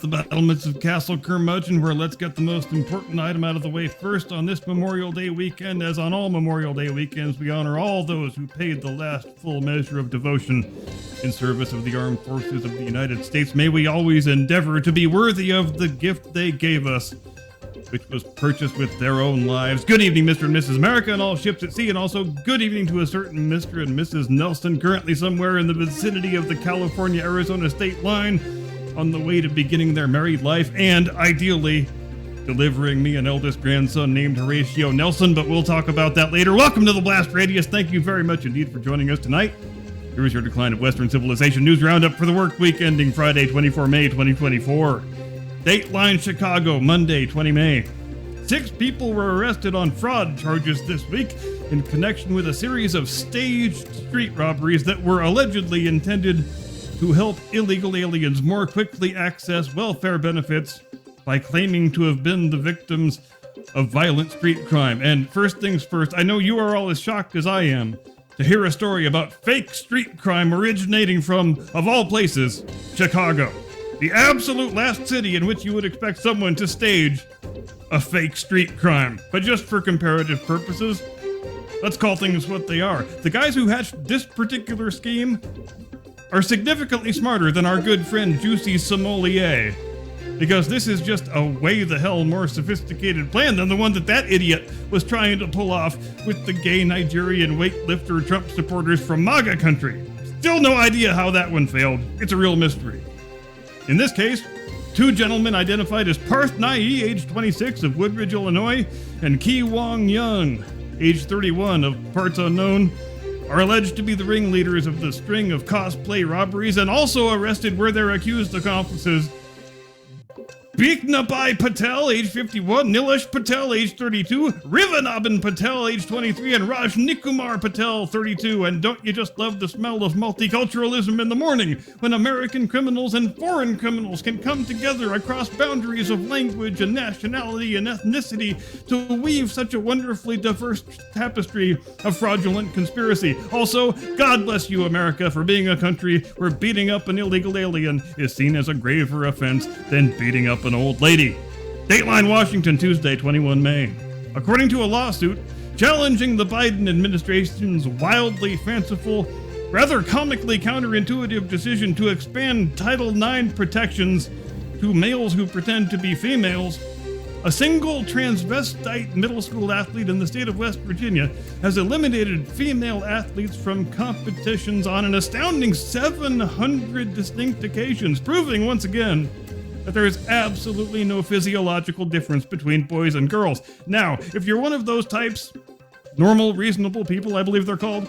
the battlements of Castle Curmudgeon, where let's get the most important item out of the way first on this Memorial Day weekend. As on all Memorial Day weekends, we honor all those who paid the last full measure of devotion in service of the armed forces of the United States. May we always endeavor to be worthy of the gift they gave us, which was purchased with their own lives. Good evening, Mr. and Mrs. America and all ships at sea, and also good evening to a certain Mr. and Mrs. Nelson, currently somewhere in the vicinity of the California-Arizona state line, on the way to beginning their married life, and ideally delivering me an eldest grandson named Horatio Nelson, but we'll talk about that later. Welcome to the Blast Radius. Thank you very much indeed for joining us tonight. Here is your Decline of Western Civilization News Roundup for the work week ending Friday, 24 May 2024. Dateline Chicago, Monday, 20 May. 6 people were arrested on fraud charges this week in connection with a series of staged street robberies that were allegedly intended to help illegal aliens more quickly access welfare benefits by claiming to have been the victims of violent street crime. And first things first, I know you are all as shocked as I am to hear a story about fake street crime originating from, of all places, Chicago. The absolute last city in which you would expect someone to stage a fake street crime. But just for comparative purposes, let's call things what they are. The guys who hatched this particular scheme are significantly smarter than our good friend Juicy Sommelier, because this is just a way the hell more sophisticated plan than the one that idiot was trying to pull off with the gay Nigerian weightlifter Trump supporters from MAGA country. Still no idea how that one failed. It's a real mystery. In this case, 2 gentlemen identified as Parth Nai, age 26, of Woodridge, Illinois, and Ki Wong Young, age 31, of parts unknown, are alleged to be the ringleaders of the string of cosplay robberies, and also arrested were their accused accomplices Biknabai Patel, age 51, Nilesh Patel, age 32, Rivanaban Patel, age 23, and Rajnikumar Patel, 32. And don't you just love the smell of multiculturalism in the morning, when American criminals and foreign criminals can come together across boundaries of language and nationality and ethnicity to weave such a wonderfully diverse tapestry of fraudulent conspiracy. Also, God bless you, America, for being a country where beating up an illegal alien is seen as a graver offense than beating up an old lady. Dateline Washington, Tuesday, 21 May. According to a lawsuit challenging the Biden administration's wildly fanciful, rather comically counterintuitive decision to expand Title IX protections to males who pretend to be females, a single transvestite middle school athlete in the state of West Virginia has eliminated female athletes from competitions on an astounding 700 distinct occasions, proving once again that there is absolutely no physiological difference between boys and girls. Now, if you're one of those types, normal, reasonable people, I believe they're called,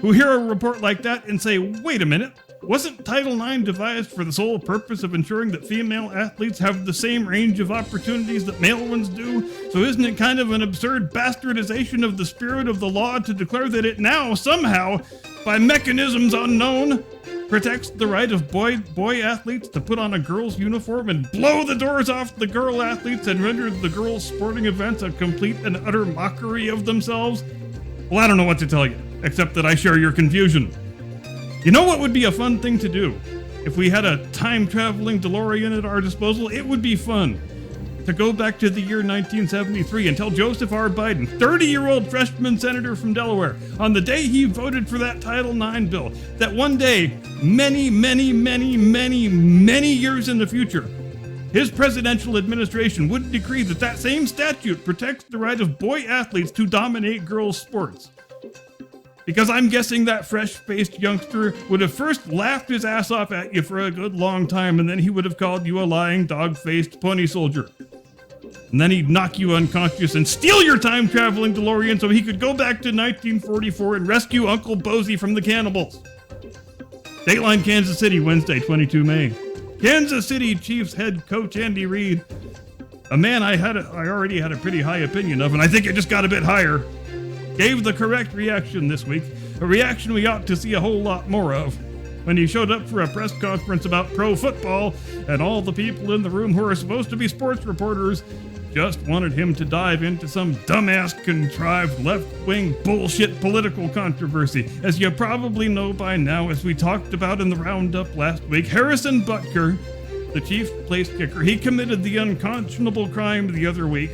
who hear a report like that and say, wait a minute, wasn't Title IX devised for the sole purpose of ensuring that female athletes have the same range of opportunities that male ones do? So isn't it kind of an absurd bastardization of the spirit of the law to declare that it now, somehow, by mechanisms unknown, protects the right of boy athletes to put on a girl's uniform and blow the doors off the girl athletes and render the girls' sporting events a complete and utter mockery of themselves? Well, I don't know what to tell you, except that I share your confusion. You know what would be a fun thing to do? If we had a time-traveling DeLorean at our disposal, it would be fun to go back to the year 1973 and tell Joseph R. Biden, 30-year-old freshman senator from Delaware, on the day he voted for that Title IX bill, that one day, many, many, many, many, many years in the future, his presidential administration would decree that that same statute protects the right of boy athletes to dominate girls' sports. Because I'm guessing that fresh-faced youngster would have first laughed his ass off at you for a good long time, and then he would have called you a lying, dog-faced pony soldier. And then he'd knock you unconscious and steal your time-traveling DeLorean so he could go back to 1944 and rescue Uncle Bosie from the cannibals. Dateline Kansas City, Wednesday, 22 May. Kansas City Chiefs head coach Andy Reid, a man I already had a pretty high opinion of, and I think it just got a bit higher, gave the correct reaction this week, a reaction we ought to see a whole lot more of, when he showed up for a press conference about pro football, and all the people in the room who are supposed to be sports reporters just wanted him to dive into some dumbass, contrived, left-wing bullshit political controversy. As you probably know by now, as we talked about in the Roundup last week, Harrison Butker the Chiefs place kicker, he committed the unconscionable crime the other week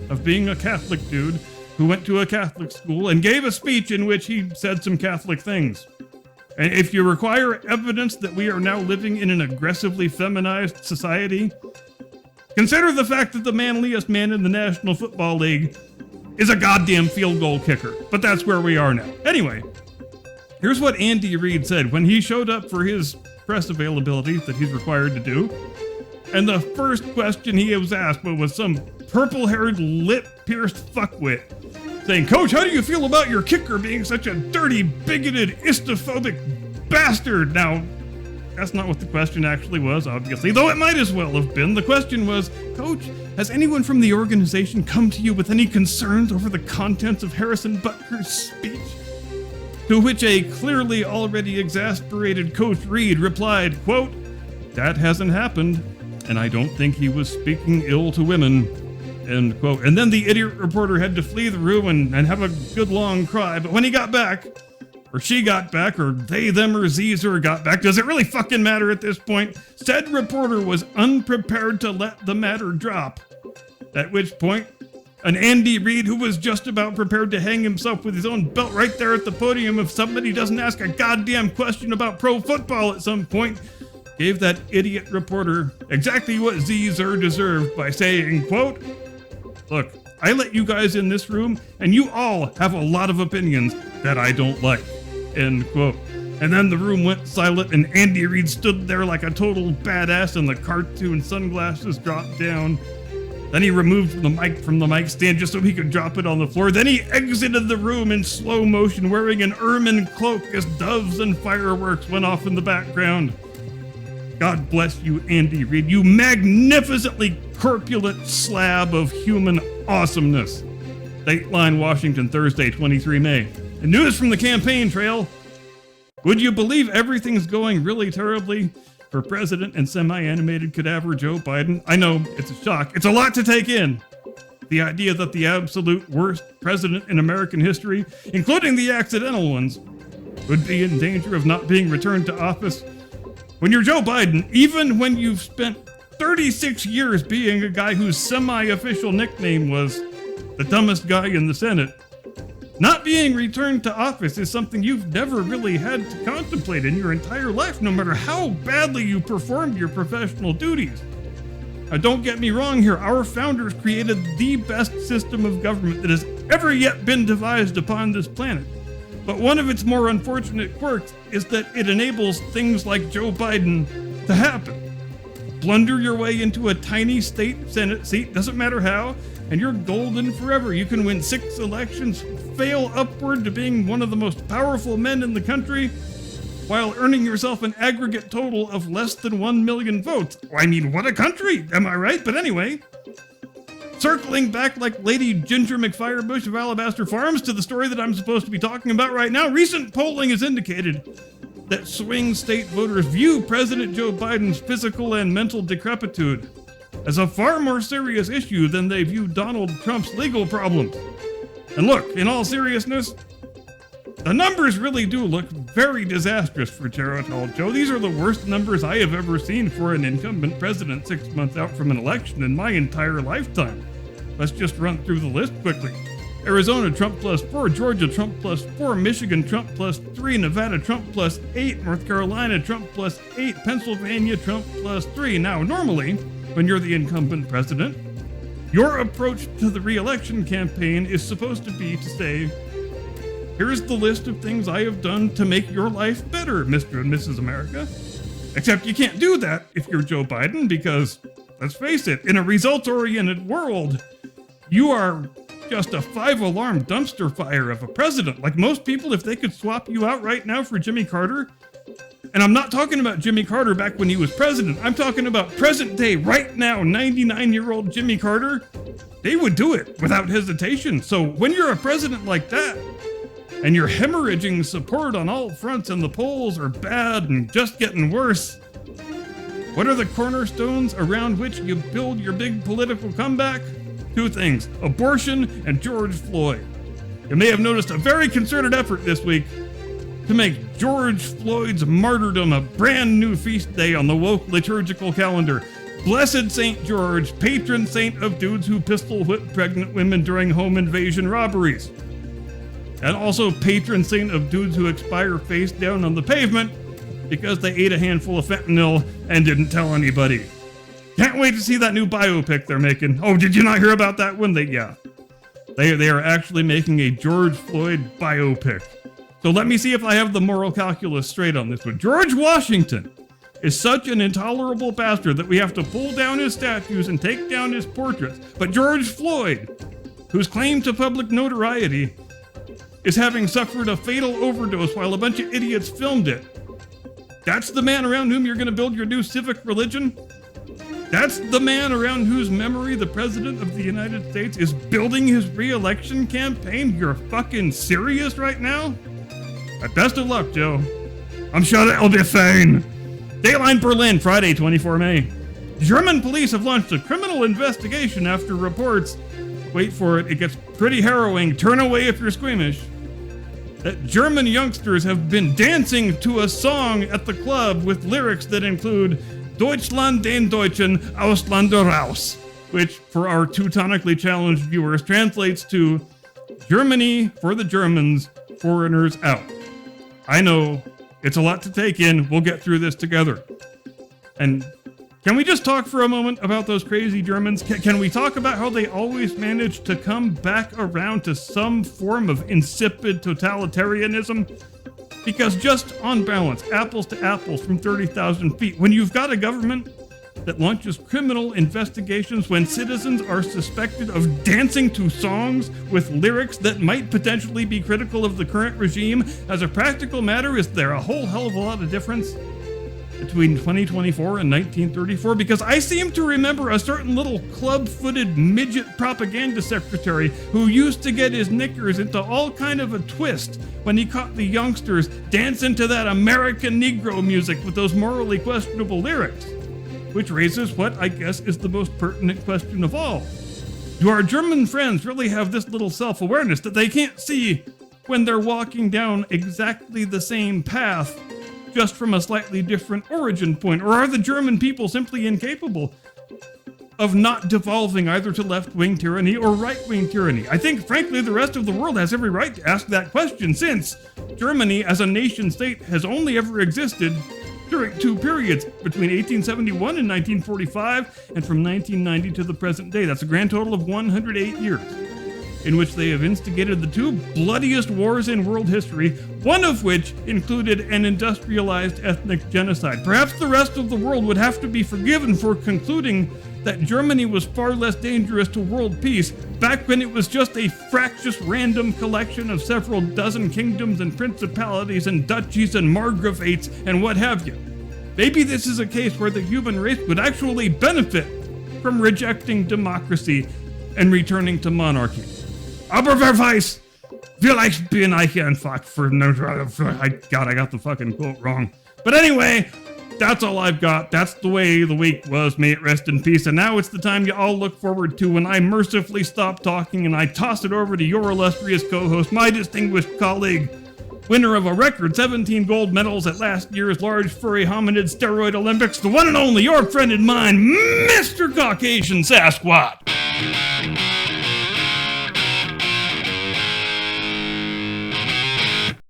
of being a Catholic dude who went to a Catholic school and gave a speech in which he said some Catholic things. And if you require evidence that we are now living in an aggressively feminized society, consider the fact that the manliest man in the National Football League is a goddamn field goal kicker. But that's where we are now. Anyway, here's what Andy Reid said when he showed up for his press availability that he's required to do. And the first question he was asked was some purple-haired, lip-pierced fuckwit saying, "Coach, how do you feel about your kicker being such a dirty, bigoted, istophobic bastard?" Now, that's not what the question actually was, obviously, though it might as well have been. The question was, "Coach, has anyone from the organization come to you with any concerns over the contents of Harrison Butker's speech?" To which a clearly already exasperated Coach Reid replied, quote, "That hasn't happened, and I don't think he was speaking ill to women," end quote. And then the idiot reporter had to flee the room and have a good long cry. But when he got back, or she got back, or they, them, or Caesar got back, does it really fucking matter at this point? Said reporter was unprepared to let the matter drop. At which point, an Andy Reid who was just about prepared to hang himself with his own belt right there at the podium if somebody doesn't ask a goddamn question about pro football at some point, gave that idiot reporter exactly what Caesar deserved by saying, quote, "Look, I let you guys in this room, and you all have a lot of opinions that I don't like," end quote. And then the room went silent, and Andy Reid stood there like a total badass, and the cartoon sunglasses dropped down. Then he removed the mic from the mic stand just so he could drop it on the floor. Then he exited the room in slow motion wearing an ermine cloak as doves and fireworks went off in the background. God bless you, Andy Reid, you magnificently corpulent slab of human awesomeness. Dateline, Washington, Thursday, 23 May. And news from the campaign trail. Would you believe everything's going really terribly for President and semi-animated cadaver Joe Biden? I know, it's a shock. It's a lot to take in. The idea that the absolute worst president in American history, including the accidental ones, would be in danger of not being returned to office. When you're Joe Biden, even when you've spent 36 years being a guy whose semi-official nickname was the dumbest guy in the Senate, not being returned to office is something you've never really had to contemplate in your entire life, no matter how badly you performed your professional duties. Now, don't get me wrong here, our founders created the best system of government that has ever yet been devised upon this planet. But one of its more unfortunate quirks is that it enables things like Joe Biden to happen. Blunder your way into a tiny state Senate seat, doesn't matter how, and you're golden forever. You can win 6 elections, fail upward to being one of the most powerful men in the country, while earning yourself an aggregate total of less than 1 million votes. I mean, what a country, am I right? But anyway, circling back like Lady Ginger McFirebush of Alabaster Farms to the story that I'm supposed to be talking about right now, recent polling has indicated that swing state voters view President Joe Biden's physical and mental decrepitude as a far more serious issue than they view Donald Trump's legal problems. And look, in all seriousness, the numbers really do look very disastrous for Geritol Joe. These are the worst numbers I have ever seen for an incumbent president 6 months out from an election in my entire lifetime. Let's just run through the list quickly. Arizona, Trump +4, Georgia, Trump +4, Michigan, Trump +3, Nevada, Trump +8, North Carolina, Trump +8, Pennsylvania, Trump +3. Now, normally, when you're the incumbent president, your approach to the re-election campaign is supposed to be to say, here's the list of things I have done to make your life better, Mr. and Mrs. America. Except you can't do that if you're Joe Biden because, let's face it, in a results-oriented world, you are just a 5-alarm dumpster fire of a president. Like most people, if they could swap you out right now for Jimmy Carter, and I'm not talking about Jimmy Carter back when he was president, I'm talking about present day, right now, 99-year-old Jimmy Carter, they would do it without hesitation. So when you're a president like that, and you're hemorrhaging support on all fronts and the polls are bad and just getting worse, what are the cornerstones around which you build your big political comeback? 2 things, abortion and George Floyd. You may have noticed a very concerted effort this week to make George Floyd's martyrdom a brand new feast day on the woke liturgical calendar. Blessed St. George, patron saint of dudes who pistol whip pregnant women during home invasion robberies. And also patron saint of dudes who expire face down on the pavement because they ate a handful of fentanyl and didn't tell anybody. Can't wait to see that new biopic they're making. Oh, did you not hear about that one? They are actually making a George Floyd biopic. So let me see if I have the moral calculus straight on this one. George Washington is such an intolerable bastard that we have to pull down his statues and take down his portraits. But George Floyd, whose claim to public notoriety is having suffered a fatal overdose while a bunch of idiots filmed it, that's the man around whom you're going to build your new civic religion? That's the man around whose memory the President of the United States is building his re-election campaign? You're fucking serious right now? Best of luck, Joe. I'm sure it'll be fine. Dateline Berlin, Friday, 24 May. German police have launched a criminal investigation after reports, wait for it, it gets pretty harrowing, turn away if you're squeamish, that German youngsters have been dancing to a song at the club with lyrics that include Deutschland den Deutschen, Ausländer raus, which, for our teutonically challenged viewers, translates to Germany for the Germans, foreigners out. I know, it's a lot to take in. We'll get through this together. And can we just talk for a moment about those crazy Germans? Can we talk about how they always manage to come back around to some form of insipid totalitarianism? Because just on balance, apples to apples from 30,000 feet, when you've got a government that launches criminal investigations when citizens are suspected of dancing to songs with lyrics that might potentially be critical of the current regime, as a practical matter, is there a whole hell of a lot of difference between 2024 and 1934? Because I seem to remember a certain little club-footed midget propaganda secretary who used to get his knickers into all kind of a twist when he caught the youngsters dancing to that American Negro music with those morally questionable lyrics. Which raises what I guess is the most pertinent question of all. Do our German friends really have this little self-awareness that they can't see when they're walking down exactly the same path, just from a slightly different origin point? Or are the German people simply incapable of not devolving either to left-wing tyranny or right-wing tyranny? I think, frankly, the rest of the world has every right to ask that question, since Germany as a nation-state has only ever existed during two periods, between 1871 and 1945, and from 1990 to the present day. That's a grand total of 108 years, in which they have instigated the two bloodiest wars in world history, one of which included an industrialized ethnic genocide. Perhaps the rest of the world would have to be forgiven for concluding that Germany was far less dangerous to world peace back when it was just a fractious random collection of several dozen kingdoms and principalities and duchies and margrafates and what have you. Maybe this is a case where the human race would actually benefit from rejecting democracy and returning to monarchy. Aber wer weiß, vielleicht bin ich einfach für God, I got the fucking quote wrong. But anyway, that's all I've got. That's the way the week was. May it rest in peace. And now it's the time you all look forward to when I mercifully stop talking and I toss it over to your illustrious co-host, my distinguished colleague, winner of a record 17 gold medals at last year's large furry hominid steroid Olympics, the one and only, your friend and mine, Mr. Caucasian Sasquatch.